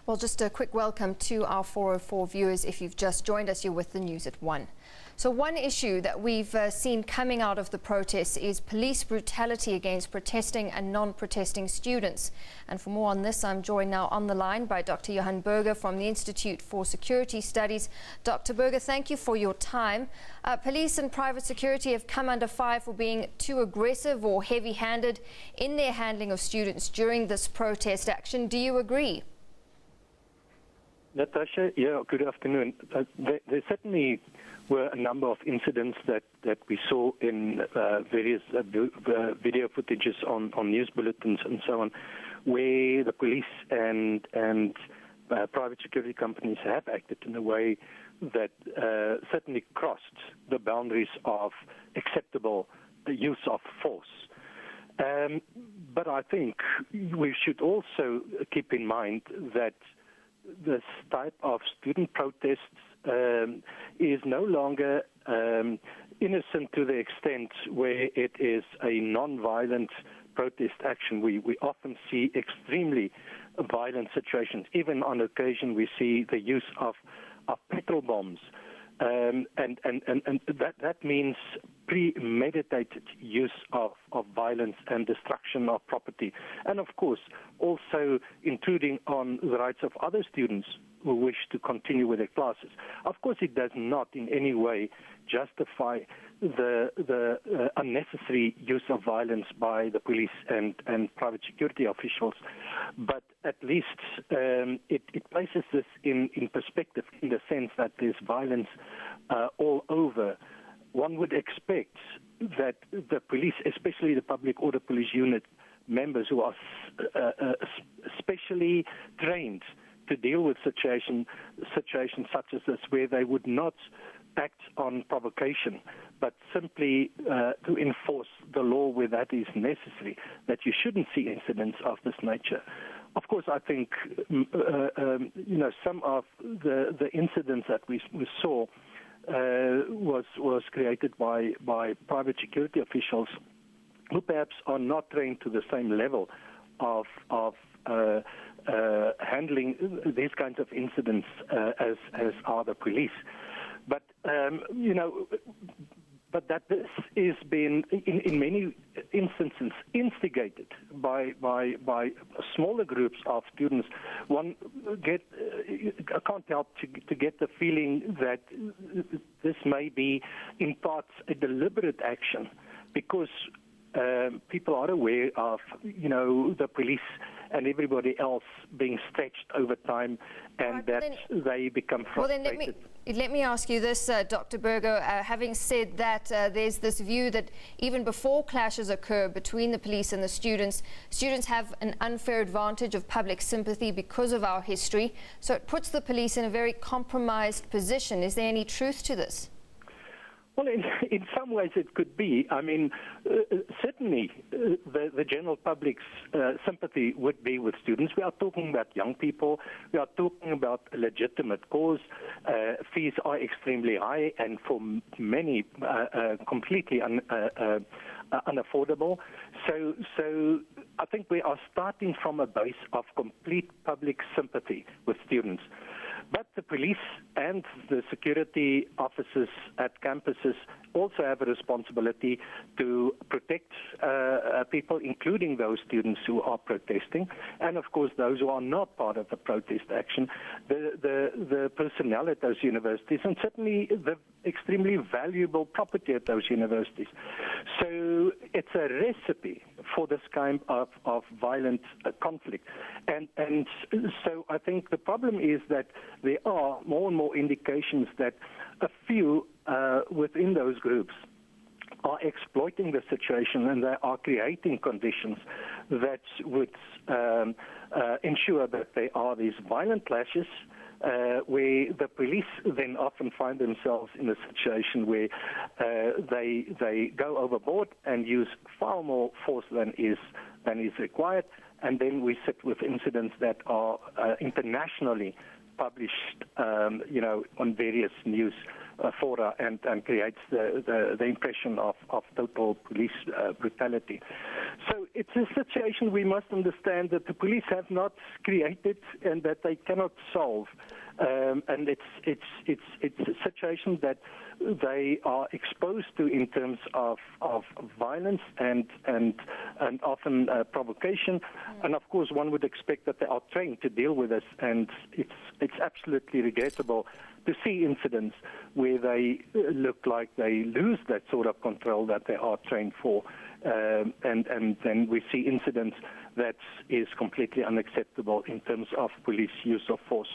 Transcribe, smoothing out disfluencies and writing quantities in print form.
Well, just a quick welcome to our 404 viewers. If you've just joined us, you're with the news at 1. So one issue that we've seen coming out of the protests is police brutality against protesting and non-protesting students. And for more on this, I'm joined now on the line by Dr. Johan Burger from the Institute for Security Studies. Dr. Burger, thank you for your time. Police and private security have come under fire for being too aggressive or heavy-handed in their handling of students during this protest action. Do you agree? Natasha, yeah, good afternoon. There certainly were a number of incidents that we saw in various video footages on news bulletins and so on, where the police and private security companies have acted in a way that certainly crossed the boundaries of acceptable use of force. But I think we should also keep in mind that this type of student protests is no longer innocent to the extent where it is a non-violent protest action. We often see extremely violent situations. Even on occasion, we see the use of petrol bombs. And that means premeditated use of violence and destruction of property. And of course, also intruding on the rights of other students who wish to continue with their classes. Of course, it does not in any way justify the unnecessary use of violence by the police and private security officials, but at least it places this in perspective, in the sense that there's violence all over. One would expect that the police, especially the public order police unit members who are specially trained to deal with situations such as this, where they would not act on provocation, but simply to enforce the law where that is necessary, that you shouldn't see incidents of this nature. Of course, I think some of the incidents that we saw was created by private security officials who perhaps are not trained to the same level of handling these kinds of incidents as are the police. But but that this is being in many instances instigated by smaller groups of students. I can't help to get the feeling that this may be in parts a deliberate action, because people are aware of the police and everybody else being stretched over time, and they become frustrated. Well, then let me ask you this, Dr. Burger. Having said that, there's this view that even before clashes occur between the police and the students have an unfair advantage of public sympathy because of our history. So it puts the police in a very compromised position. Is there any truth to this? Well, in some ways it could be. I mean, certainly the general public's sympathy would be with students. We are talking about young people. We are talking about a legitimate cause. Fees are extremely high, and for many completely unaffordable. So I think we are starting from a base of complete public sympathy with students. But the police and the security officers at campuses also have a responsibility to protect people, including those students who are protesting, and of course those who are not part of the protest action, the personnel at those universities, and certainly the extremely valuable property at those universities. So it's a recipe for this kind of violent conflict. And so I think the problem is that there are more and more indications that a few within those groups are exploiting the situation, and they are creating conditions that would ensure that there are these violent clashes, where the police then often find themselves in a situation where they go overboard and use far more force than is required, and then we sit with incidents that are internationally published, on various news fora, and creates the impression of total police brutality. So it's a situation we must understand that the police have not created and that they cannot solve. And it's a situation that they are exposed to in terms of violence and often provocation. And of course, one would expect that they are trained to deal with this. And it's absolutely regrettable to see incidents where they look like they lose that sort of control that they are trained for. And then we see incidents that is completely unacceptable in terms of police use of force.